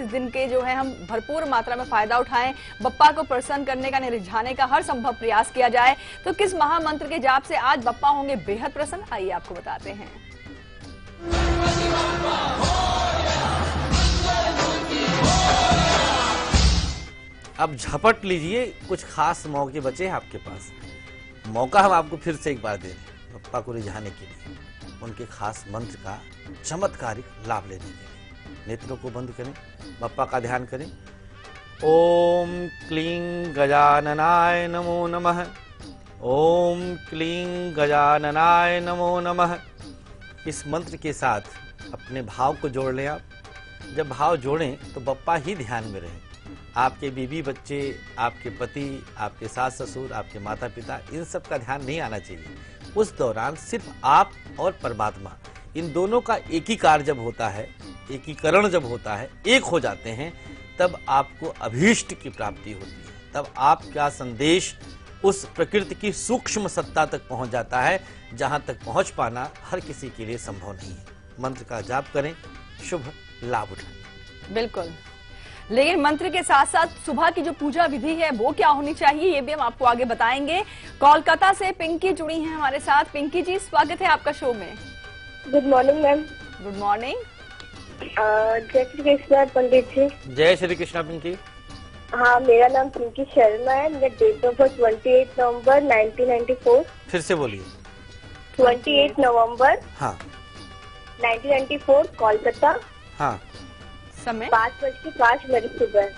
इस दिन के जो है हम भरपूर मात्रा में फायदा उठाएं, बप्पा को प्रसन्न करने का, रिझाने का हर संभव प्रयास किया जाए। तो किस महामंत्र के जाप से आज बप्पा होंगे बेहद प्रसन्न, आइए आपको बताते हैं। अब झपट लीजिए, कुछ खास मौके बचे हैं आपके पास। मौका हम आपको फिर से एक बार दे रहे हैं बप्पा को रिझाने के लिए, उनके खास मंत्र का चमत्कारिक लाभ लेने के लिए। नेत्रों को बंद करें, बप्पा का ध्यान करें। ओम क्लीं गजाननाय नमो नमः। ओम क्लीं गजाननाय नमो नमः। इस मंत्र के साथ अपने भाव को जोड़ लें आप। जब भाव जोड़ें तो बप्पा ही ध्यान में रहें। आपके बीवी बच्चे, आपके पति, आपके सास ससुर, आपके माता पिता, इन सब का ध्यान नहीं आना चाहिए। उस दौरान सिर्फ आप और परमात्मा, इन दोनों का एकीकार जब होता है, एकीकरण जब होता है, एक हो जाते हैं, तब आपको अभीष्ट की प्राप्ति होती है। तब आपका संदेश उस प्रकृति की सूक्ष्म सत्ता तक पहुंच जाता है, जहां तक पहुंच पाना हर किसी के लिए संभव नहीं है। मंत्र का जाप करें, शुभ लाभ उठाएं। बिल्कुल, लेकिन मंत्र के साथ साथ सुबह की जो पूजा विधि है वो क्या होनी चाहिए, ये भी हम आपको आगे बताएंगे। कोलकाता से पिंकी जुड़ी हैं हमारे साथ। पिंकी जी, स्वागत है आपका शो में। Good morning ma'am. Good morning. जय श्री कृष्णा पंडित जी। जय श्री कृष्णा पिंकी। हाँ, मेरा नाम पिंकी शर्मा है। मेरा डेट ऑफ बर्थ 28 नवंबर 1994। फिर से बोलिए। 28 नवंबर हाँ 1994, कोलकाता। हाँ, समय 5:05 सुबह।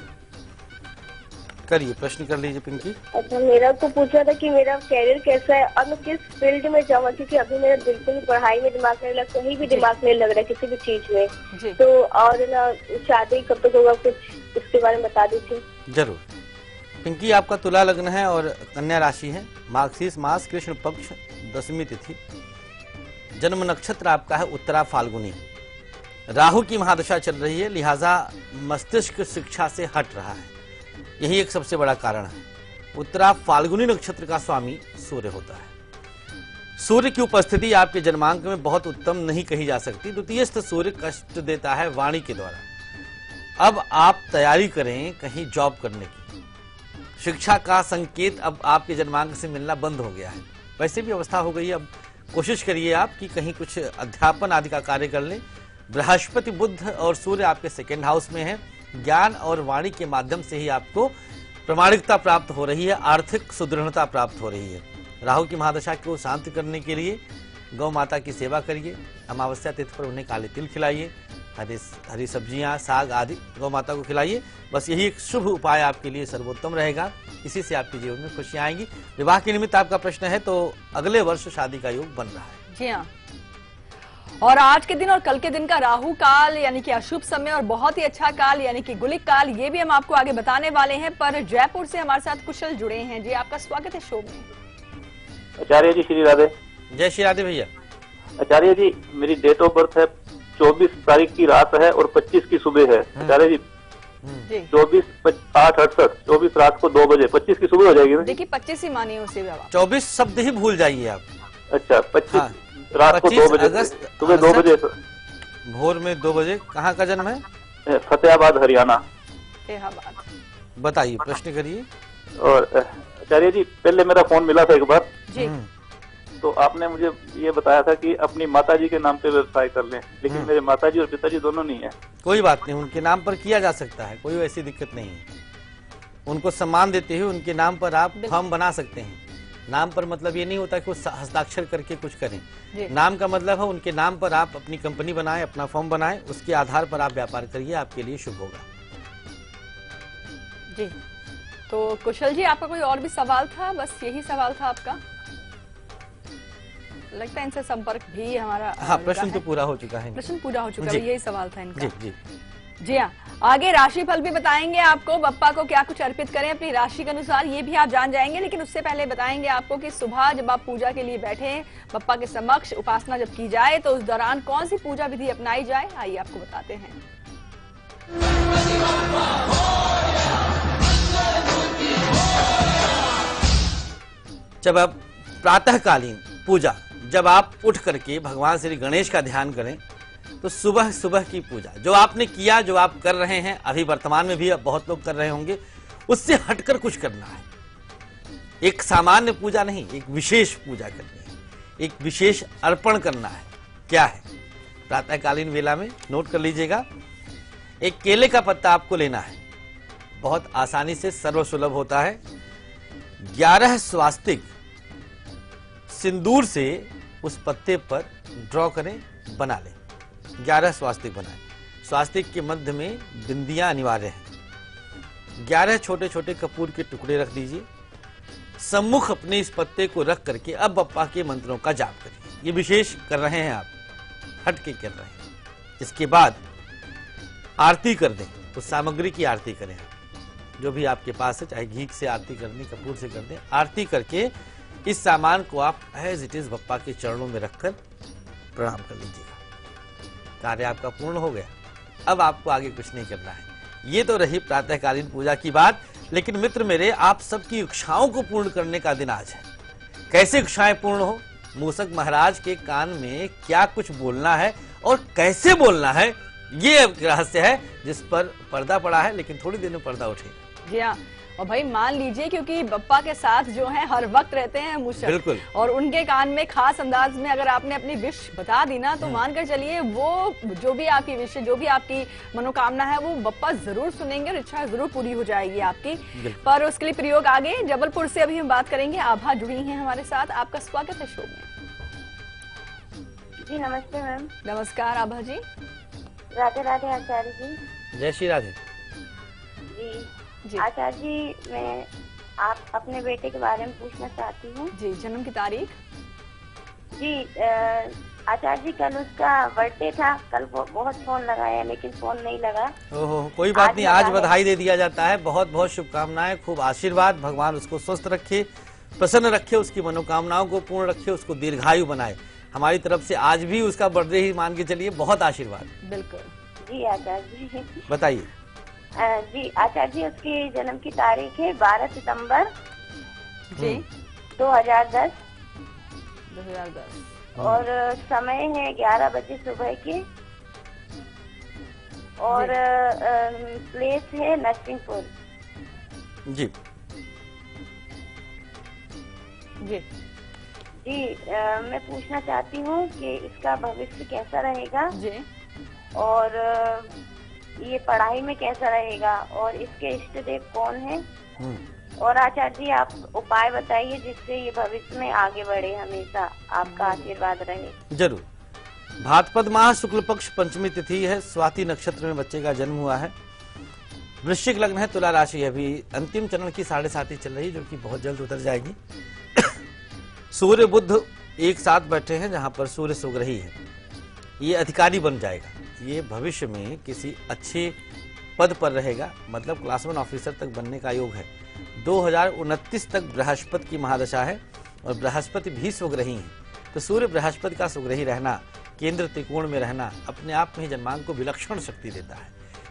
करिए, प्रश्न कर लीजिए पिंकी। अच्छा, मेरा को पूछा था कि मेरा कैरियर कैसा है और मैं किस फील्ड में जाऊँ, क्योंकि अभी मेरा बिल्कुल भी पढ़ाई में दिमाग नहीं लग, कहीं भी दिमाग नहीं लग रहा है किसी भी चीज में। तो और ना शादी कब तक होगा, कुछ इसके बारे में बता दीजिए। जरूर। पिंकी, आपका तुला लग्न है और कन्या राशि है। मार्गशीर्ष मास, कृष्ण पक्ष, दशमी तिथि। जन्म नक्षत्र आपका है उत्तरा फाल्गुनी। राहु की महादशा चल रही है, लिहाजा मस्तिष्क शिक्षा से हट रहा है। यही एक सबसे बड़ा कारण है। उत्तरा फाल्गुनी नक्षत्र का स्वामी सूर्य होता है। सूर्य की उपस्थिति आपके जन्मांक में बहुत उत्तम नहीं कही जा सकती। द्वितीयस्थ सूर्य कष्ट देता है वाणी के द्वारा। अब आप तैयारी करें कहीं जॉब करने की। शिक्षा का संकेत अब आपके जन्मांक से मिलना बंद हो गया है। वैसे भी अवस्था हो गई है, अब कोशिश करिए आप कि कहीं कुछ अध्यापन आदि का कार्य कर लें। बृहस्पति, बुध और सूर्य आपके सेकेंड हाउस में है। ज्ञान और वाणी के माध्यम से ही आपको प्रामाणिकता प्राप्त हो रही है, आर्थिक सुदृढ़ता प्राप्त हो रही है। राहु की महादशा को शांत करने के लिए गौ माता की सेवा करिए। अमावस्या तिथि पर उन्हें काले तिल खिलाइए, हरी सब्जियां, साग आदि गौ माता को खिलाइए। बस यही एक शुभ उपाय आपके लिए सर्वोत्तम रहेगा। इसी से आपके जीवन में खुशियां आएंगी। विवाह के निमित्त आपका प्रश्न है तो अगले वर्ष शादी का योग बन रहा है। जी हाँ, और आज के दिन और कल के दिन का राहु काल यानी कि अशुभ समय और बहुत ही अच्छा काल यानी कि गुलिक काल, ये भी हम आपको आगे बताने वाले हैं। पर जयपुर से हमारे साथ कुशल जुड़े हैं। जी, आपका स्वागत है शो में। आचार्य जी, श्री राधे। जय श्री राधे भैया। आचार्य जी, मेरी डेट ऑफ बर्थ है 24 तारीख की रात है और 25 की सुबह है। आचार्य जी, 24/8/68, 24 रात को 2 बजे, 25 की सुबह हो जाएगी ना? देखिए 25 ही मानिए उसे। 24 शब्द ही भूल जाइए आप। अच्छा, 25 रात को 2 बजे, सुबह 2 बजे, भोर में 2 बजे। कहाँ का जन्म है? फतेहाबाद, हरियाणा। बताइए, प्रश्न करिए। और आचार्य जी, पहले मेरा फोन मिला था एक बार जी। तो आपने मुझे ये बताया था कि अपनी माताजी के नाम पे व्यवसाय कर लें, लेकिन मेरे माताजी और पिताजी दोनों नहीं है। कोई बात नहीं, उनके नाम पर किया जा सकता है, कोई ऐसी दिक्कत नहीं है। उनको सम्मान देते हुए उनके नाम पर आप फर्म बना सकते हैं। नाम पर मतलब ये नहीं होता कि वो हस्ताक्षर करके कुछ करें। नाम का मतलब है उनके नाम पर आप अपनी कंपनी बनाएं, अपना फर्म बनाएं, उसके आधार पर आप व्यापार करिए, आपके लिए शुभ होगा। जी, तो कुशल जी, आपका कोई और भी सवाल था? बस यही सवाल था आपका? लगता है इनसे संपर्क भी हमारा। हाँ, प्रश्न तो पूरा हो चुका है। प्रश्न पूरा हो चुका है, यही सवाल था इनका। जी जी जी हाँ, आगे राशिफल भी बताएंगे आपको। बप्पा को क्या कुछ अर्पित करें अपनी राशि के अनुसार, ये भी आप जान जाएंगे। लेकिन उससे पहले बताएंगे आपको कि सुबह जब आप पूजा के लिए बैठे, बप्पा के समक्ष उपासना जब की जाए तो उस दौरान कौन सी पूजा विधि अपनाई जाए, आइए आपको बताते हैं। जब आप प्रातःकालीन पूजा, जब आप उठ करके भगवान श्री गणेश का ध्यान करें, तो सुबह सुबह की पूजा जो आपने किया, जो आप कर रहे हैं, अभी वर्तमान में भी अब बहुत लोग कर रहे होंगे, उससे हटकर कुछ करना है। एक सामान्य पूजा नहीं, एक विशेष पूजा करनी है, एक विशेष अर्पण करना है। क्या है? प्रातःकालीन वेला में नोट कर लीजिएगा। एक केले का पत्ता आपको लेना है, बहुत आसानी से सर्वसुलभ होता है। 11 स्वास्तिक सिंदूर से उस पत्ते पर ड्रॉ करें, बना लें। 11 स्वास्तिक बनाएं। स्वास्तिक के मध्य में बिंदियां अनिवार्य हैं। 11 छोटे छोटे कपूर के टुकड़े रख दीजिए। सम्मुख अपने इस पत्ते को रख करके अब बप्पा के मंत्रों का जाप करिए। ये विशेष कर रहे हैं आप, हट के कर रहे हैं। इसके बाद आरती कर दें, उस सामग्री की आरती करें। जो भी आपके पास है, चाहे घी से आरती करनी, कपूर से कर दें। आरती करके इस सामान को आप एज इट इज बप्पा के चरणों में रखकर प्रणाम कर लीजिएगा। कार्य आपका पूर्ण हो गया। अब आपको आगे कुछ नहीं करना है। ये तो रही प्रातःकालीन पूजा की बात। लेकिन मित्र मेरे, आप सबकी इच्छाओं को पूर्ण करने का दिन आज है। कैसे इच्छाएं पूर्ण हो? मूसक महाराज के कान में क्या कुछ बोलना है और कैसे बोलना है, ये रहस्य है जिस पर पर्दा पड़ा है, लेकिन थोड़ी देर में पर्दा उठेगा। जी हाँ, और भाई मान लीजिए क्योंकि बप्पा के साथ जो है हर वक्त रहते हैं मूसक, बिल्कुल, और उनके कान में खास अंदाज में अगर आपने अपनी विश बता दी ना, तो मानकर चलिए वो जो भी आपकी विश, जो भी आपकी मनोकामना है, वो बप्पा जरूर सुनेंगे और इच्छा जरूर पूरी हो जाएगी आपकी। पर उसके लिए प्रयोग आगे जबलपुर से अभी हम बात करेंगे। आभा जुड़ी हैं हमारे साथ, आपका स्वागत है शो में। जी नमस्ते मैम। नमस्कार आभा जी। राधे राधे आचार्य जी। जय श्री राधे। जी आचार्य जी, मैं आप अपने बेटे के बारे में पूछना चाहती हूँ। जी, जन्म की तारीख? जी आचार्य जी, कल उसका बर्थडे था। कल बहुत फोन लगाया लेकिन फोन नहीं लगा। ओहो, कोई बात नहीं, आज बधाई दे दिया जाता है। बहुत बहुत शुभकामनाएं, खूब आशीर्वाद। भगवान उसको स्वस्थ रखे, प्रसन्न रखे, उसकी मनोकामनाओं को पूर्ण रखे, उसको दीर्घायु बनाए। हमारी तरफ से आज भी उसका बर्थडे ही मान के चलिए। बहुत आशीर्वाद। बिल्कुल। जी आचार्य जी। बताइए। जी आचार्य जी, उसकी जन्म की तारीख है 12 सितंबर जी 2010 2010 और समय है 11 बजे सुबह के, और प्लेस है नरसिंहपुर। जी जी जी मैं पूछना चाहती हूँ कि इसका भविष्य कैसा रहेगा जी, और ये पढ़ाई में कैसा रहेगा, और इसके इष्ट देव कौन है, और आचार्य जी आप उपाय बताइए जिससे ये भविष्य में आगे बढ़े। हमेशा आपका आशीर्वाद रहे। जरूर। भाद्रपद माह शुक्ल पक्ष पंचमी तिथि है। स्वाति नक्षत्र में बच्चे का जन्म हुआ है। वृश्चिक लग्न है, तुला राशि है। अभी अंतिम चरण की 7.5 चल रही, जो कि बहुत जल्द उतर जाएगी। सूर्य बुध एक साथ बैठे हैं, जहां पर सूर्य सुग्रही है। ये अधिकारी बन जाएगा। ये भविष्य में किसी अच्छे पद पर रहेगा, मतलब क्लास 1 ऑफिसर तक बनने का योग है। 2029 तक बृहस्पति की महादशा है और बृहस्पति भी सुग्रही है। तो सूर्य बृहस्पति का सुग्रही रहना, केंद्र त्रिकोण में रहना, अपने आप में ही जन्मांग को विलक्षण शक्ति देता है।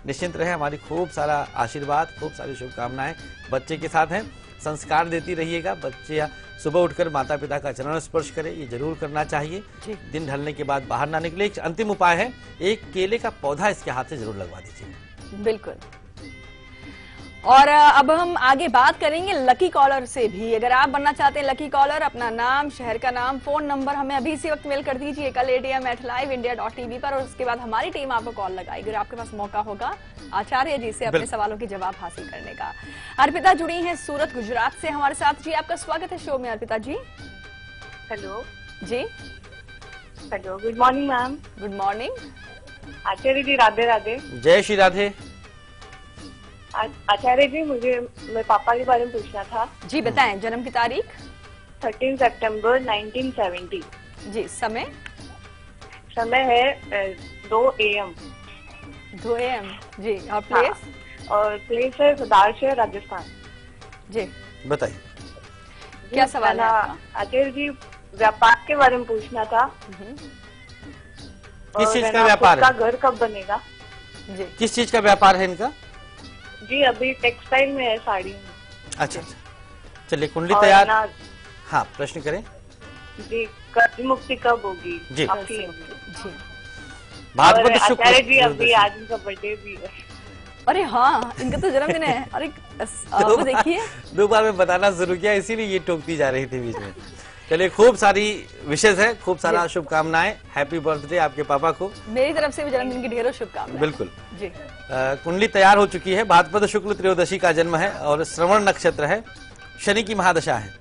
निश्चिंत रहे, हमारी खूब सारा आशीर्वाद, खूब सारी शुभकामनाएं बच्चे के साथ हैं। संस्कार देती रहिएगा। बच्चे सुबह उठकर माता पिता का चरण स्पर्श करें, ये जरूर करना चाहिए। दिन ढलने के बाद बाहर ना निकले। एक अंतिम उपाय है, एक केले का पौधा इसके हाथ से जरूर लगवा दीजिए। बिल्कुल। और अब हम आगे बात करेंगे लकी कॉलर से भी। अगर आप बनना चाहते हैं लकी कॉलर, अपना नाम, शहर का नाम, फोन नंबर हमें अभी इसी वक्त मेल कर दीजिए कल ATM@liveindia.tv पर, और उसके बाद हमारी टीम आपको कॉल लगाएगी और आपके पास मौका होगा आचार्य जी से अपने सवालों के जवाब हासिल करने का। अर्पिता जुड़ी हैं सूरत गुजरात से हमारे साथ। जी आपका स्वागत है शो में Arpita ji. Hello ji hello, good morning ma'am. Good morning Acharya ji, Radhe Radhe. जय श्री राधे। आचार्य जी, मुझे मेरे पापा के बारे में पूछना था। जी बताएं। जन्म की तारीख? 13 सितंबर 1970। जी समय? समय है 2 AM। 2 AM। जी, और प्लेस? हाँ, और प्लेस है सदारशहर, राजस्थान। जी बताइए। क्या सवाल है आपका? आचार्य जी, व्यापार के बारे में पूछना था। किस चीज का व्यापार है? घर कब बनेगा? जी किस चीज का व्यापार है इनका? जी अभी टेक्सटाइल में है, साड़ी में। अच्छा अच्छा, चलिए कुंडली तैयार। ना, हाँ, प्रश्न करें। जी कर्ज मुक्ति कब होगी? जी। जी भाद्रपद और शुक्ल आचार्य जी अभी त्रयोदशी। आज उनका बर्थडे भी है। अरे हाँ, इनका तो जन्मदिन है। अरे वो देखिए, 2 बार में बताना शुरू किया, इसीलिए ये टोकती जा रही थी बीच में। चलिए, खूब सारी विशेष है, खूब सारा शुभकामनाएं। हैप्पी बर्थडे आपके पापा को। मेरी तरफ से भी जन्मदिन की ढेरों शुभकामनाएं। बिल्कुल जी। कुंडली तैयार हो चुकी है। भाद्रपद शुक्ल त्रयोदशी का जन्म है और श्रवण नक्षत्र है, शनि की महादशा है।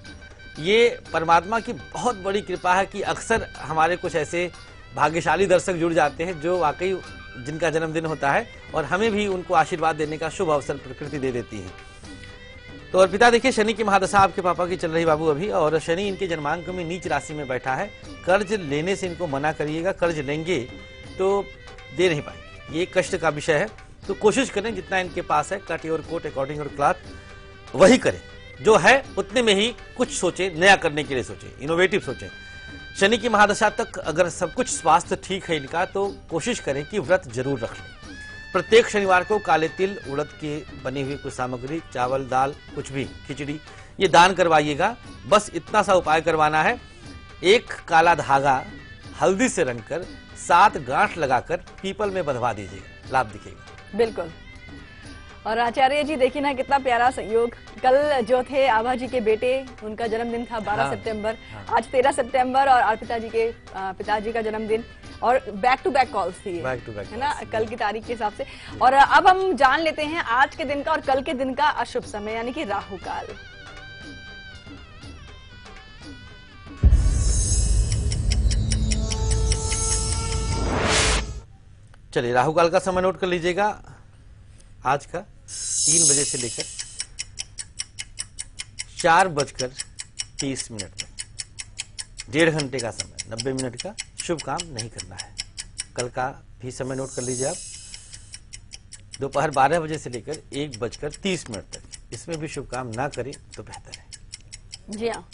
ये परमात्मा की बहुत बड़ी कृपा है कि अक्सर हमारे कुछ ऐसे भाग्यशाली दर्शक जुड़ जाते हैं जो वाकई जिनका जन्मदिन होता है और हमें भी उनको आशीर्वाद देने का शुभ अवसर प्रकृति दे देती है। तो और पिता देखिए, शनि की महादशा आपके पापा की चल रही बाबू अभी, और शनि इनके जन्मांक में नीच राशि में बैठा है। कर्ज लेने से इनको मना करिएगा, कर्ज लेंगे तो दे नहीं पाएंगे, ये कष्ट का विषय है। तो कोशिश करें जितना इनके पास है, cut your coat according your cloth, वही करें। जो है उतने में ही कुछ सोचे, नया करने के लिए सोचे, इनोवेटिव सोचे। शनि की महादशा तक अगर सब कुछ स्वास्थ्य ठीक है इनका, तो कोशिश करें कि व्रत जरूर रख लें। प्रत्येक शनिवार को काले तिल, उड़द की बनी हुई कुछ सामग्री, चावल, दाल, कुछ भी, खिचड़ी, ये दान करवाइएगा। बस इतना सा उपाय करवाना है। एक काला धागा हल्दी से रंगकर 7 गांठ लगाकर पीपल में बंधवा दीजिएगा, लाभ दिखेगा। बिल्कुल। और आचार्य जी देखिए ना, कितना प्यारा संयोग। कल जो थे आभा जी के बेटे, उनका जन्मदिन था 12 सितंबर, आज 13 सितंबर, और अर्पिता जी के पिताजी का जन्मदिन, और बैक टू बैक कॉल्स थी, बैक टू बैक है ना, कल की तारीख के हिसाब से। और अब हम जान लेते हैं आज के दिन का और कल के दिन का अशुभ समय, यानी कि राहु काल। चलिए, राहु काल का समय नोट कर लीजिएगा। आज का 3 बजे से लेकर 4:30 तक, 1.5 घंटे का समय, 90 मिनट का शुभ काम नहीं करना है। कल का भी समय नोट कर लीजिए आप। दोपहर 12 बजे से लेकर 1:30 तक, इसमें भी शुभ काम ना करें तो बेहतर है। जी हाँ,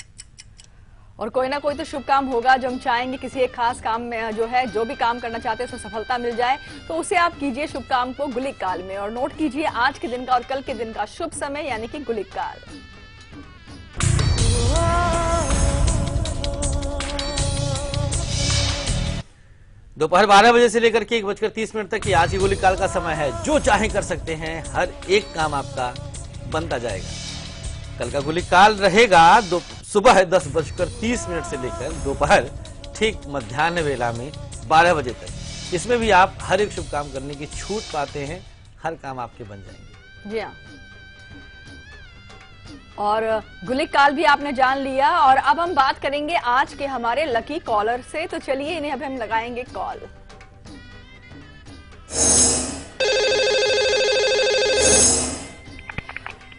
और कोई ना कोई तो शुभ काम होगा जो हम चाहेंगे किसी एक खास काम में, जो है, जो भी काम करना चाहते हैं उसमें सफलता मिल जाए, तो उसे आप कीजिए शुभ काम को गुलिक काल में। और नोट कीजिए आज के दिन का और कल के दिन का शुभ समय, यानी कि गुलिक काल। दोपहर 12 बजे से लेकर के 1:30 तक की आज की गुलिक काल का समय है। जो चाहे कर सकते हैं, हर एक काम आपका बनता जाएगा। कल का गुलिक काल रहेगा सुबह 10:30 से लेकर दोपहर ठीक मध्याह्न वेला में 12 बजे तक। इसमें भी आप हर एक शुभ काम करने की छूट पाते हैं, हर काम आपके बन जाएंगे। जी हाँ, और गुलिक काल भी आपने जान लिया। और अब हम बात करेंगे आज के हमारे लकी कॉलर से, तो चलिए इन्हें अब हम लगाएंगे कॉल।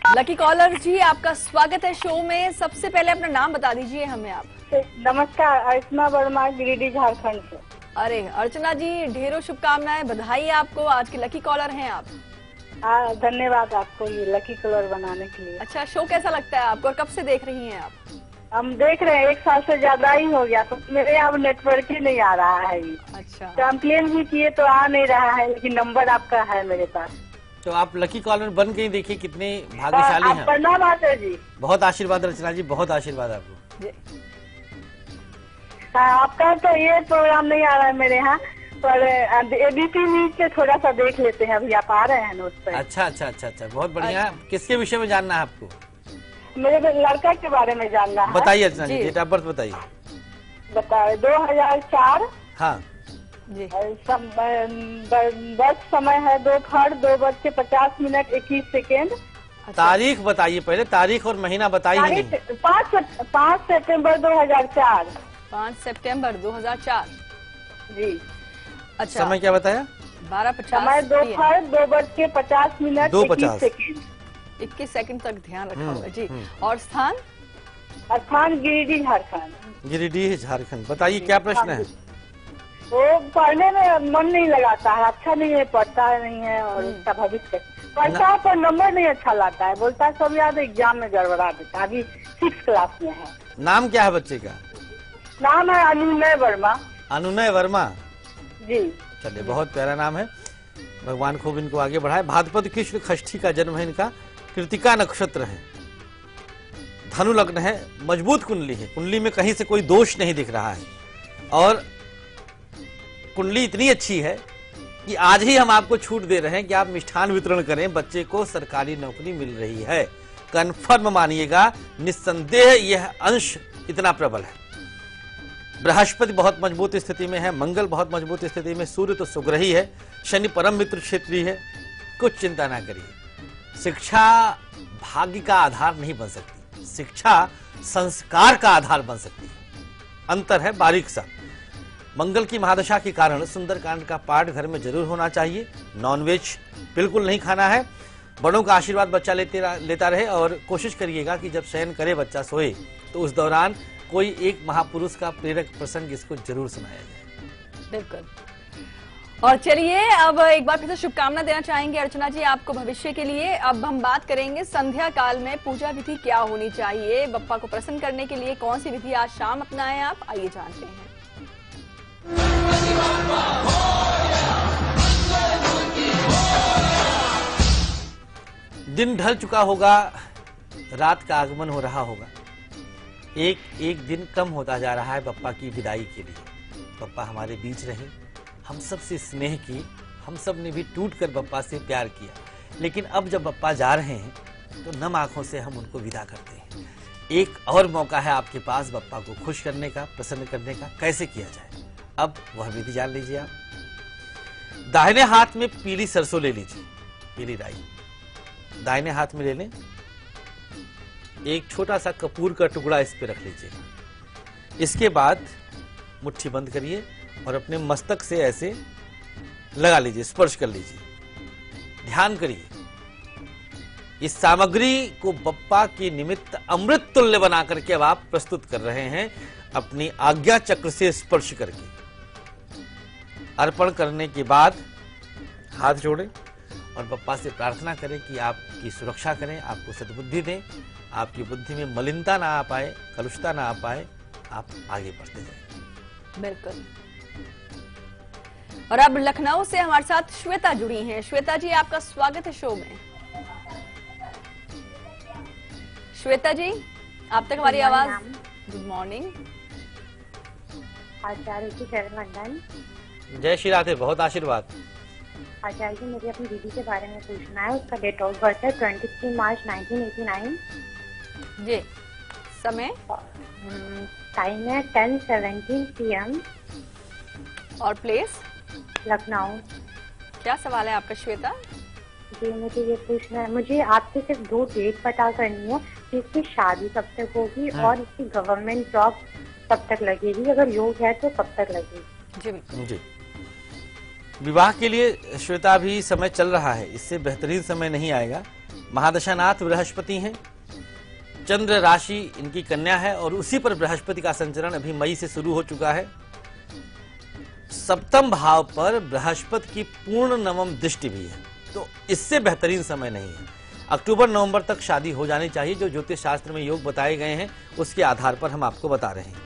लकी कॉलर जी, आपका स्वागत है शो में। सबसे पहले अपना नाम बता दीजिए हमें आप। नमस्कार, अर्चना वर्मा, गिरिडीह, झारखंड से। अरे अर्चना जी, ढेरों शुभकामनाएं, बधाई आपको, आज के लकी कॉलर हैं आप। धन्यवाद आपको ये लकी कलर बनाने के लिए। अच्छा, शो कैसा लगता है आपको और कब से देख रही हैं आप? हम देख रहे हैं, 1 साल से ज्यादा ही हो गया, तो मेरे यहाँ नेटवर्क ही नहीं आ रहा है। अच्छा, कंप्लेन भी किए तो आ नहीं रहा है, लेकिन नंबर आपका है मेरे पास। तो आप लकी कॉलर बन के ही देखिए कितने भाग्यशाली हैं। प्रणाम आचार्य जी। बहुत आशीर्वाद रचना जी, बहुत आशीर्वाद आपको। आपका तो ये प्रोग्राम नहीं आ रहा है मेरे यहाँ, पर एबीपी न्यूज से थोड़ा सा देख लेते हैं, अभी आप आ रहे हैं ना उस पर। अच्छा, बहुत बढ़िया। किसके विषय में जानना है आपको? मेरे लड़का के बारे में जानना है। बताइए अर्चना जी, डेट ऑफ बर्थ बताइए। बताए 2004। हाँ जी। बस समय है दोपहर 2:50 21 तारीख बताइए पहले, तारीख और महीना बताइए नहीं। 5 सितंबर 2004। 5 सितंबर 2004 जी। अच्छा, समय क्या बताया? 12:50 समय दोपहर 2:50 2:50 21 सेकंड तक ध्यान रखा होगा जी। और स्थान? स्थान गिरिडीह, झारखंड। गिरिडीह, झारखंड। बताइए क्या प्रश्न है? वो पढ़ने में मन नहीं लगाता है, अच्छा नहीं है, पढ़ता नहीं है, और उसका भविष्य पढ़ता है पर नंबर नहीं अच्छा लाता है, बोलता है सब याद एग्जाम में गड़बड़ा देता है। अभी 6 क्लास में है। नाम क्या है बच्चे का? नाम है अनुनय वर्मा। अनुनय वर्मा जी। चलिए, बहुत प्यारा नाम है, भगवान खूब इनको आगे बढ़ाए। भाद्रपद कृष्ण षष्ठी का जन्म है इनका, कृतिका नक्षत्र है, धनु लग्न है, मजबूत कुंडली है, कुंडली में कहीं से कोई दोष नहीं दिख रहा है, और कुंडली इतनी अच्छी है कि आज ही हम आपको छूट दे रहे हैं कि आप मिष्ठान वितरण करें, बच्चे को सरकारी नौकरी मिल रही है। कन्फर्म मानिएगा, निस्संदेह यह अंश इतना प्रबल है। बृहस्पति बहुत मजबूत स्थिति में है, मंगल बहुत मजबूत स्थिति में, सूर्य तो सुग्रही है, शनि परम मित्र क्षेत्रीय है। कुछ चिंता ना करिए। शिक्षा भाग्य का आधार नहीं बन सकती, शिक्षा संस्कार का आधार बन सकती है। अंतर है बारीक सा। मंगल की महादशा के कारण सुंदरकांड का पाठ घर में जरूर होना चाहिए। नॉनवेज बिल्कुल नहीं खाना है। बड़ों का आशीर्वाद बच्चा लेता रहे और कोशिश करिएगा कि जब शयन करे बच्चा सोए तो उस दौरान कोई एक महापुरुष का प्रेरक प्रसंग इसको जरूर सुनाया जाए। बिल्कुल। और चलिए अब एक बार फिर से शुभकामना देना चाहेंगे अर्चना जी आपको भविष्य के लिए। अब हम बात करेंगे संध्या काल में पूजा विधि क्या होनी चाहिए, बप्पा को प्रसन्न करने के लिए कौन सी विधि आज शाम अपनाएं आप, आइए जानते हैं। दिन ढल चुका होगा, रात का आगमन हो रहा होगा। एक एक दिन कम होता जा रहा है बप्पा की विदाई के लिए। बप्पा हमारे बीच रहे, हम सब से स्नेह की, हम सब ने भी टूट कर बप्पा से प्यार किया। लेकिन अब जब बप्पा जा रहे हैं तो नम आंखों से हम उनको विदा करते हैं। एक और मौका है आपके पास बप्पा को खुश करने का, प्रसन्न करने का। कैसे किया जाए, अब वह विधि जान लीजिए आप। दाहिने हाथ में पीली सरसों ले लीजिए, पीली राई दाहिने हाथ में ले लें। एक छोटा सा कपूर का टुकड़ा इस पे रख लीजिए। इसके बाद मुट्ठी बंद करिए और अपने मस्तक से ऐसे लगा लीजिए, स्पर्श कर लीजिए। ध्यान करिए, इस सामग्री को बप्पा के निमित्त अमृत तुल्य बना करके अब आप प्रस्तुत कर रहे हैं, अपनी आज्ञा चक्र से स्पर्श करके। अर्पण करने के बाद हाथ जोड़ें और बप्पा से प्रार्थना करें कि आपकी सुरक्षा करें, आपको सद्बुद्धि दें, आपकी बुद्धि में मलिनता ना आ पाए, कलुषता ना आ पाए, आप आगे बढ़ते जाएं। बिल्कुल। और अब लखनऊ से हमारे साथ श्वेता जुड़ी हैं। श्वेता जी आपका स्वागत है शो में। श्वेता जी आप तक हमारी आवाज। Good morning. आचार्य जी शरण वंदन। जय श्री राधे, बहुत आशीर्वाद। आचार्य जी मुझे अपनी दीदी के बारे में पूछना है। उसका डेट ऑफ बर्थ है 23 मार्च 1989 जी। समय टाइम है 10:17 PM और प्लेस लखनऊ। क्या सवाल है आपका श्वेता? जी मुझे ये पूछना है, मुझे आपसे सिर्फ 2 डेट पता करनी है कि इसकी शादी कब तक होगी और इसकी गवर्नमेंट जॉब कब तक लगेगी, अगर योग है तो कब तक लगेगी। जी बिल्कुल। जी, विवाह के लिए श्वेता भी समय चल रहा है, इससे बेहतरीन समय नहीं आएगा। महादशानाथ बृहस्पति हैं, चंद्र राशि इनकी कन्या है और उसी पर बृहस्पति का संचरण अभी मई से शुरू हो चुका है। सप्तम भाव पर बृहस्पति की पूर्ण नवम दृष्टि भी है, तो इससे बेहतरीन समय नहीं है। अक्टूबर नवंबर तक शादी हो जानी चाहिए, जो ज्योतिष शास्त्र में योग बताए गए हैं उसके आधार पर हम आपको बता रहे हैं।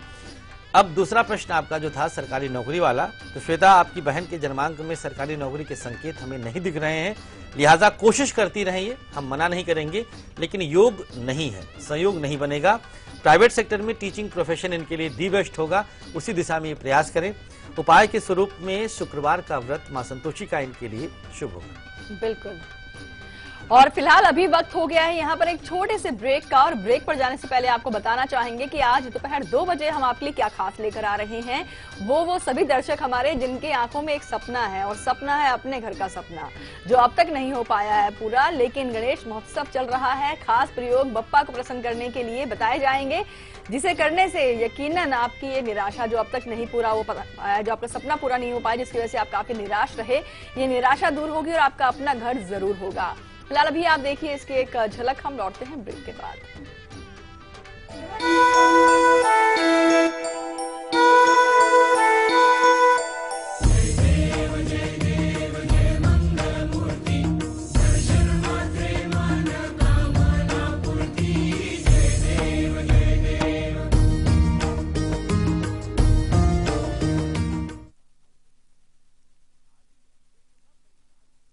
अब दूसरा प्रश्न आपका जो था सरकारी नौकरी वाला, तो श्वेता आपकी बहन के जन्मांक में सरकारी नौकरी के संकेत हमें नहीं दिख रहे हैं, लिहाजा कोशिश करती रहिए, हम मना नहीं करेंगे, लेकिन योग नहीं है, संयोग नहीं बनेगा। प्राइवेट सेक्टर में टीचिंग प्रोफेशन इनके लिए दी बेस्ट होगा, उसी दिशा में ये प्रयास करें। उपाय के स्वरूप में शुक्रवार का व्रत मां संतोषी का इनके लिए शुभ होगा। बिल्कुल। और फिलहाल अभी वक्त हो गया है यहाँ पर एक छोटे से ब्रेक का, और ब्रेक पर जाने से पहले आपको बताना चाहेंगे कि आज दोपहर 2 बजे हम आपके लिए क्या खास लेकर आ रहे हैं। वो सभी दर्शक हमारे जिनके आंखों में एक सपना है, और सपना है अपने घर का सपना, जो अब तक नहीं हो पाया है पूरा, लेकिन गणेश महोत्सव चल रहा है, खास प्रयोग बप्पा को प्रसन्न करने के लिए बताए जाएंगे, जिसे करने से यकीनन आपकी ये निराशा जो अब तक नहीं पूरा हो पाया, जो आपका सपना पूरा नहीं हो पाया, जिसकी वजह से आप काफी निराश रहे, ये निराशा दूर होगी और आपका अपना घर जरूर होगा। फिलहाल अभी आप देखिए इसकी एक झलक, हम लौटते हैं ब्रेक के बाद।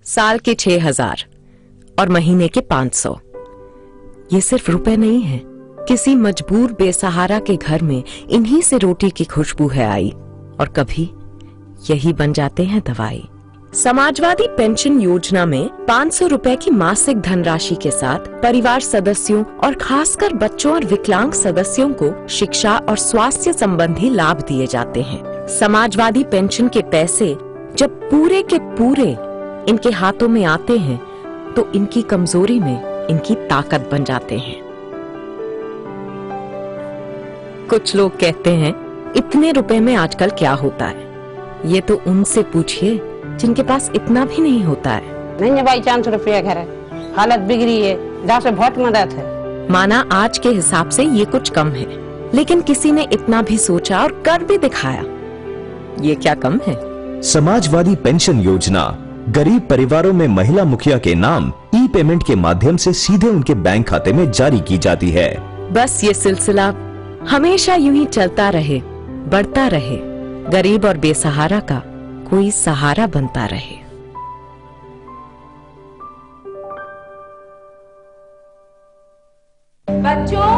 साल के 6,000 और महीने के 500। ये सिर्फ रुपए नहीं है, किसी मजबूर बेसहारा के घर में इन्हीं से रोटी की खुशबू है आई, और कभी यही बन जाते हैं दवाई। समाजवादी पेंशन योजना में 500 रुपए की मासिक धनराशि के साथ परिवार सदस्यों और खासकर बच्चों और विकलांग सदस्यों को शिक्षा और स्वास्थ्य संबंधी लाभ दिए जाते हैं। समाजवादी पेंशन के पैसे जब पूरे के पूरे इनके हाथों में आते हैं तो इनकी कमजोरी में इनकी ताकत बन जाते हैं। कुछ लोग कहते हैं इतने रुपए में आजकल क्या होता है। ये तो उनसे पूछिए जिनके पास इतना भी नहीं होता है। नहीं है भाई, 500 रुपया घर है, हालत बिगड़ी है, जहाँ से बहुत मदद है। माना आज के हिसाब से ये कुछ कम है, लेकिन किसी ने इतना भी सोचा और कर भी दिखाया। ये क्या कम है? समाजवादी पेंशन योजना गरीब परिवारों में महिला मुखिया के नाम ई पेमेंट के माध्यम से सीधे उनके बैंक खाते में जारी की जाती है। बस ये सिलसिला हमेशा यूं ही चलता रहे, बढ़ता रहे, गरीब और बेसहारा का कोई सहारा बनता रहे। बच्चों,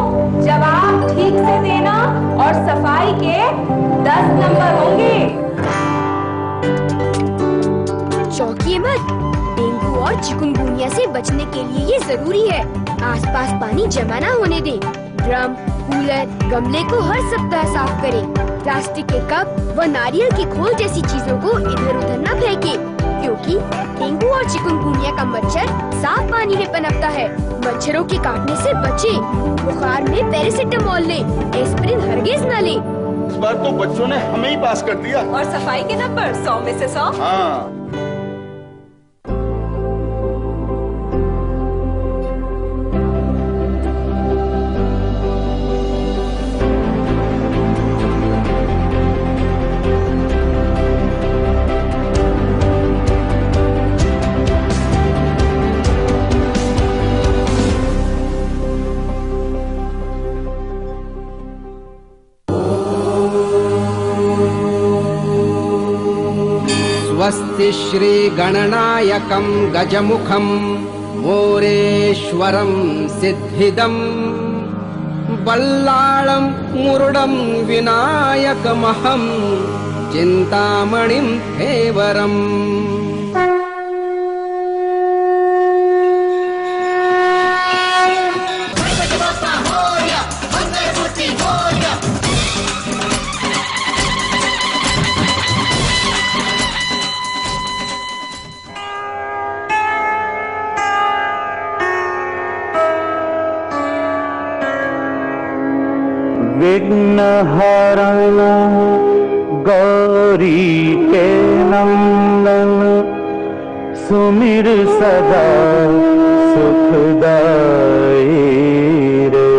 जवाब ठीक से देना और सफाई के 10 नंबर होंगे। चौंकिए मत, डेंगू और चिकुनगुनिया से बचने के लिए ये जरूरी है। आसपास पानी जमा ना होने दें। ड्रम, कूलर, गमले को हर सप्ताह साफ करें। प्लास्टिक के कप व नारियल की खोल जैसी चीजों को इधर उधर न फेंकें, क्योंकि डेंगू और चिकुनगुनिया का मच्छर साफ पानी में पनपता है। मच्छरों के काटने से बचें। बुखार में पैरासिटामोल लें, एस्पिरिन हरगिज न लें। इस बार तो बच्चों ने हमें ही पास कर दिया। और सफाई के नंबर 100 में से 100। हाँ। स्वस्ति श्री गणनायकं गजमुखं मोरेश्वरं सिद्धिदं बल्लाळं मुरुडं विनायकमहं चिंतामणिं हेवरम्। विघ्नहरण गौरी के नंदन सुमिर सदा सुखदाई रे।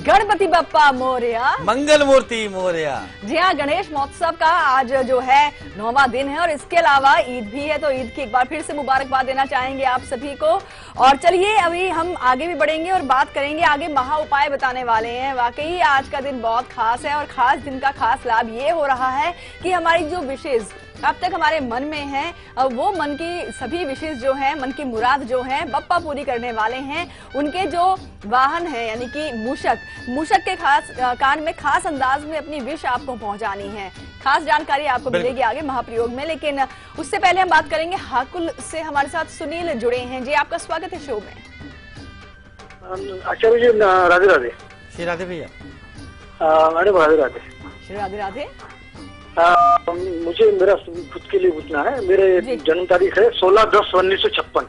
गणपति बप्पा मोरया, मंगल मूर्ति मोरया। जी हाँ, गणेश महोत्सव का आज जो है 9वां दिन है और इसके अलावा ईद भी है, तो ईद की एक बार फिर से मुबारकबाद देना चाहेंगे आप सभी को। और चलिए अभी हम आगे भी बढ़ेंगे और बात करेंगे, आगे महा उपाय बताने वाले हैं। वाकई आज का दिन बहुत खास है और खास दिन का खास लाभ ये हो रहा है कि हमारी जो विशेष अब तक हमारे मन में है, वो मन की सभी विशेष जो है, मन की मुराद जो है, बप्पा पूरी करने वाले हैं। उनके जो वाहन है यानी कि मूषक के खास कान में खास अंदाज में अपनी विश आपको पहुंचानी है। खास जानकारी आपको मिलेगी आगे महाप्रयोग में, लेकिन उससे पहले हम बात करेंगे हाकुल से। हमारे साथ सुनील जुड़े हैं। जी, आपका स्वागत है शो में। आचार्य जी, राधे राधे। श्री राधे भैया। मैडम राधे राधे। श्री राधे राधे। मुझे मेरा खुद के लिए पूछना है। मेरे जन्म तारीख है 16/10/1956।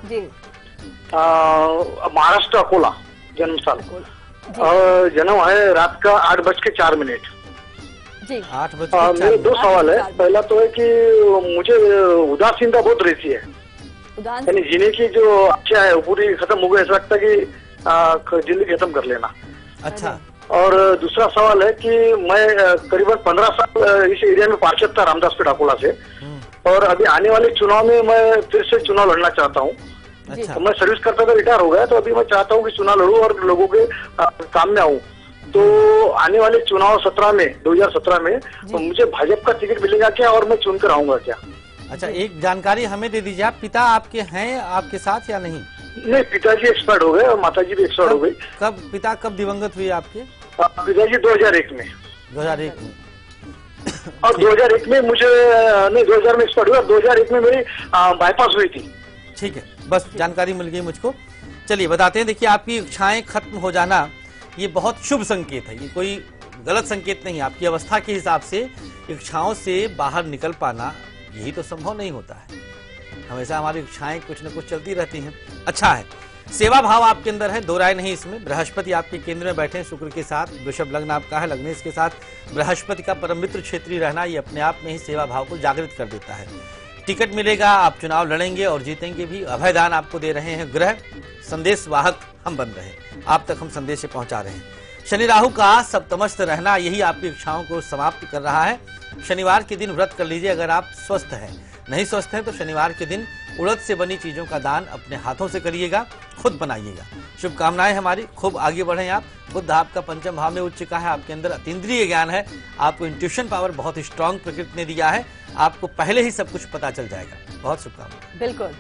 जी। महाराष्ट्र अकोला जन्म साल। जन्म है रात का 8:04। जी। 8:04। मेरे 2 सवाल है। पहला तो है कि मुझे उदासीनता बहुत रहती है, यानी जीने की जो इच्छा है वो पूरी खत्म हो गई, ऐसा लगता है कि जिंदगी खत्म कर लेना। अच्छा। और दूसरा सवाल है कि मैं करीबन 15 साल इस एरिया में पार्षद था रामदासपेट अकोला से, और अभी आने वाले चुनाव में मैं फिर से चुनाव लड़ना चाहता हूँ। अच्छा। तो मैं सर्विस करता था, रिटायर हो गया, तो अभी मैं चाहता हूँ कि चुनाव लड़ूं और लोगों के काम में आऊँ। तो आने वाले चुनाव 2017 में मुझे भाजपा का टिकट मिलेगा क्या और मैं चुन कर आऊंगा क्या? अच्छा, एक जानकारी हमें दे दीजिए, आप पिता आपके हैं आपके साथ या नहीं? नहीं, पिताजी एक्सपायर्ड हो गए और माताजी भी एक्सपायर्ड हो गई। पिता कब दिवंगत हुए आपके? पिताजी 2001 में। 2001 में। और 2001 में मुझे नहीं 2000 में एक्सपर्ट हुआ, 2001 में मेरी बाईपास हुई थी। ठीक है, बस जानकारी मिल गई मुझको। चलिए बताते हैं। देखिए, आपकी इच्छाएं खत्म हो जाना ये बहुत शुभ संकेत है, ये कोई गलत संकेत नहीं है। आपकी अवस्था के हिसाब से इच्छाओं से बाहर निकल पाना यही तो संभव नहीं होता है। हमेशा हमारी इच्छाएं कुछ न कुछ चलती रहती हैं। अच्छा है, सेवा भाव आपके अंदर है, दो राय नहीं इसमें। बृहस्पति आपके केंद्र में बैठे हैं शुक्र के साथ, वृषभ लग्न आपका है, लग्नेश के साथ बृहस्पति का परम मित्र क्षेत्रीय रहना ये अपने आप में ही सेवा भाव को जागृत कर देता है। टिकट मिलेगा, आप चुनाव लड़ेंगे और जीतेंगे भी। अभयदान आपको दे रहे हैं ग्रह, संदेश वाहक हम बन रहे हैं, आप तक हम संदेश पहुंचा रहे हैं। शनि राहु का सप्तमस्त रहना यही आपकी इच्छाओं को समाप्त कर रहा है। शनिवार के दिन व्रत कर लीजिए अगर आप स्वस्थ हैं। नहीं स्वस्थ हैं तो शनिवार के दिन उड़द से बनी चीजों का दान अपने हाथों से करिएगा, खुद बनाइएगा। शुभकामनाएं हमारी, खूब आगे बढ़ें आप। बुध आपका पंचम भाव में उच्च का है, आपके अंदर अतीन्द्रिय ज्ञान है, आपको इंट्यूशन पावर बहुत स्ट्रांग प्रकृति ने दिया है, आपको पहले ही सब कुछ पता चल जाएगा। बहुत शुभकामनाएं। बिल्कुल।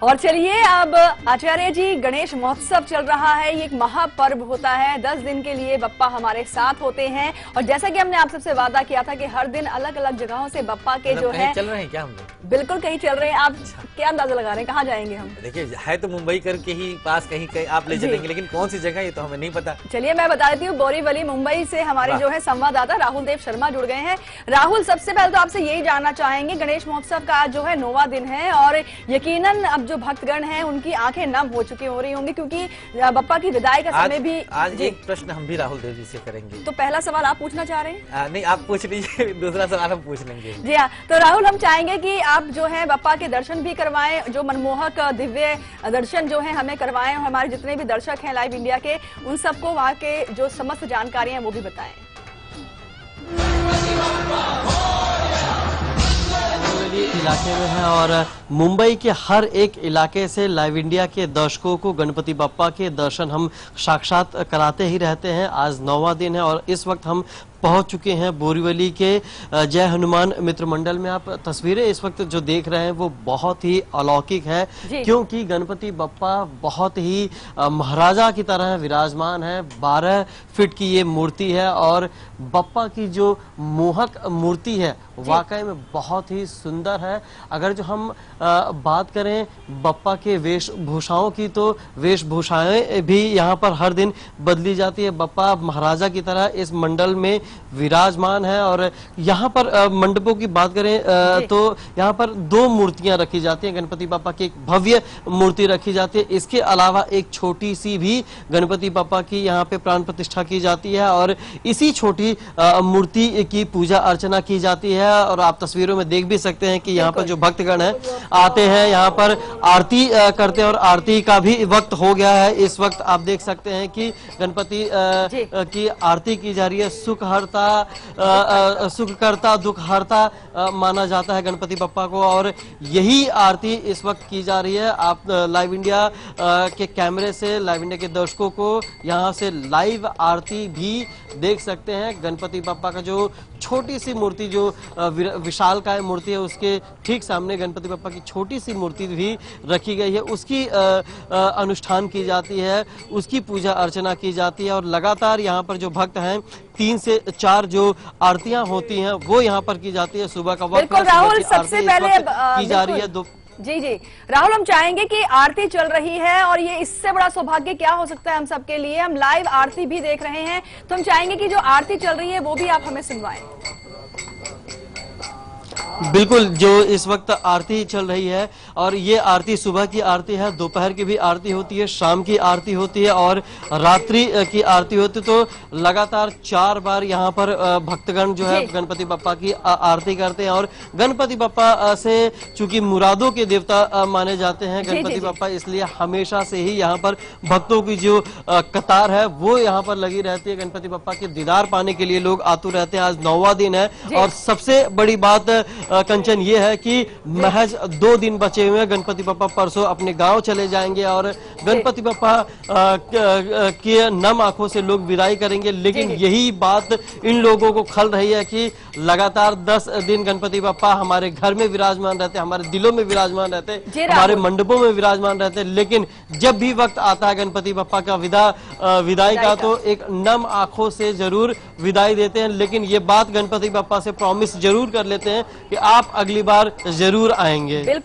और चलिए अब आचार्य जी, गणेश महोत्सव चल रहा है, ये एक महापर्व होता है। 10 दिन के लिए बप्पा हमारे साथ होते हैं और जैसा कि हमने आप सबसे वादा किया था कि हर दिन अलग अलग जगहों से बप्पा के जो है चल रहे हैं क्या हम लोग? बिल्कुल कहीं चल रहे हैं। आप क्या अंदाजा लगा रहे हैं, कहाँ जाएंगे हम? देखिए, है तो मुंबई करके ही पास कहीं आप ले चलेंगे, लेकिन कौन सी जगह ये तो हमें नहीं पता। चलिए मैं बता देती हूँ, बोरीवली मुंबई से हमारे जो है संवाददाता राहुल देव शर्मा जुड़ गए हैं। राहुल, सबसे पहले तो आपसे यही जानना चाहेंगे, गणेश महोत्सव का आज जो है 9वां दिन है और यकीनन अब जो भक्तगण हैं उनकी आंखें नम हो चुकी हो रही होंगी क्योंकि बप्पा की विदाई का समय भी। आज एक प्रश्न हम भी राहुल देव जी से करेंगे। तो पहला सवाल आप पूछना चाह रहे हैं? नहीं, आप पूछ लीजिए, दूसरा सवाल हम पूछ लेंगे। जी हाँ, तो राहुल हम चाहेंगे कि आप जो है बप्पा के दर्शन भी करवाएं, जो मनमोहक दिव्य दर्शन जो है हमें करवाएं और हमारे जितने भी दर्शक हैं लाइव इंडिया के उन सबको वहाँ के जो समस्त जानकारियां वो भी बताएं। इलाके में है और मुंबई के हर एक इलाके से लाइव इंडिया के दर्शकों को गणपति बप्पा के दर्शन हम साक्षात कराते ही रहते हैं। आज 9वां दिन है और इस वक्त हम पहुंच चुके हैं बोरीवली के जय हनुमान मित्र मंडल में। आप तस्वीरें इस वक्त जो देख रहे हैं वो बहुत ही अलौकिक है क्योंकि गणपति बप्पा बहुत ही महाराजा की तरह विराजमान है। 12 फीट की ये मूर्ति है और बप्पा की जो मोहक मूर्ति है वाकई में बहुत ही सुंदर है। अगर जो हम बात करें बप्पा के वेशभूषाओं की तो वेशभूषाएं भी यहाँ पर हर दिन बदली जाती है। बप्पा महाराजा की तरह इस मंडल में विराजमान है और यहाँ पर मंडपों की बात करें तो यहाँ पर 2 मूर्तियां रखी जाती हैं। गणपति बप्पा की एक भव्य मूर्ति रखी जाती है, इसके अलावा एक छोटी सी भी गणपति बप्पा की यहाँ पे प्राण प्रतिष्ठा की जाती है और इसी छोटी मूर्ति की पूजा अर्चना की जाती है। और आप तस्वीरों में देख भी सकते हैं कि यहाँ पर जो भक्तगण हैं आते हैं, यहाँ पर आरती करते हैं और आरती का भी वक्त हो गया है। इस वक्त आप देख सकते हैं कि गणपति की आरती की जा रही है। सुख करता दुख हरता माना जाता है गणपति बप्पा को और यही आरती इस वक्त की जा रही है। आप लाइव इंडिया के कैमरे से लाइव इंडिया के दर्शकों को यहाँ से लाइव आरती भी देख सकते हैं। गणपति बप्पा का जो छोटी सी मूर्ति जो विशालकाय मूर्ति है उसके ठीक सामने गणपति बप्पा की छोटी सी मूर्ति भी रखी गई है, उसकी अनुष्ठान की जाती है, उसकी पूजा अर्चना की जाती है और लगातार यहाँ पर जो भक्त हैं 3 से 4 जो आरतियां होती हैं वो यहाँ पर की जाती है। सुबह का वक्त राहुल सबसे पहले की जा रही है। जी राहुल, हम चाहेंगे कि आरती चल रही है और ये इससे बड़ा सौभाग्य क्या हो सकता है हम सबके लिए। हम लाइव आरती भी देख रहे हैं तो हम चाहेंगे कि जो आरती चल रही है वो भी आप हमें सुनवाएं। बिल्कुल, जो इस वक्त आरती चल रही है और ये आरती सुबह की आरती है, दोपहर की भी आरती होती है, शाम की आरती होती है और रात्रि की आरती होती है। तो लगातार 4 बार यहाँ पर भक्तगण जो है गणपति बप्पा की आरती करते हैं और गणपति बप्पा से चूंकि मुरादों के देवता माने जाते हैं गणपति बप्पा, इसलिए हमेशा से ही यहाँ पर भक्तों की जो कतार है वो यहाँ पर लगी रहती है। गणपति बप्पा के दीदार पाने के लिए लोग आतुर रहते हैं। आज 9वां दिन है और सबसे बड़ी बात कंचन ये है कि महज 2 दिन बचे हुए हैं। गणपति बप्पा परसों अपने गांव चले जाएंगे और गणपति बप्पा के नम आंखों से लोग विदाई करेंगे। लेकिन यही बात इन लोगों को खल रही है कि लगातार 10 दिन गणपति बप्पा हमारे घर में विराजमान रहते, हमारे दिलों में विराजमान रहते, हमारे मंडपों में विराजमान रहते, लेकिन जब भी वक्त आता है गणपति बप्पा का विदाई का तो एक नम आंखों से जरूर विदाई देते हैं। लेकिन ये बात गणपति बप्पा से प्रॉमिस जरूर कर लेते हैं कि आप अगली बार जरूर आएंगे।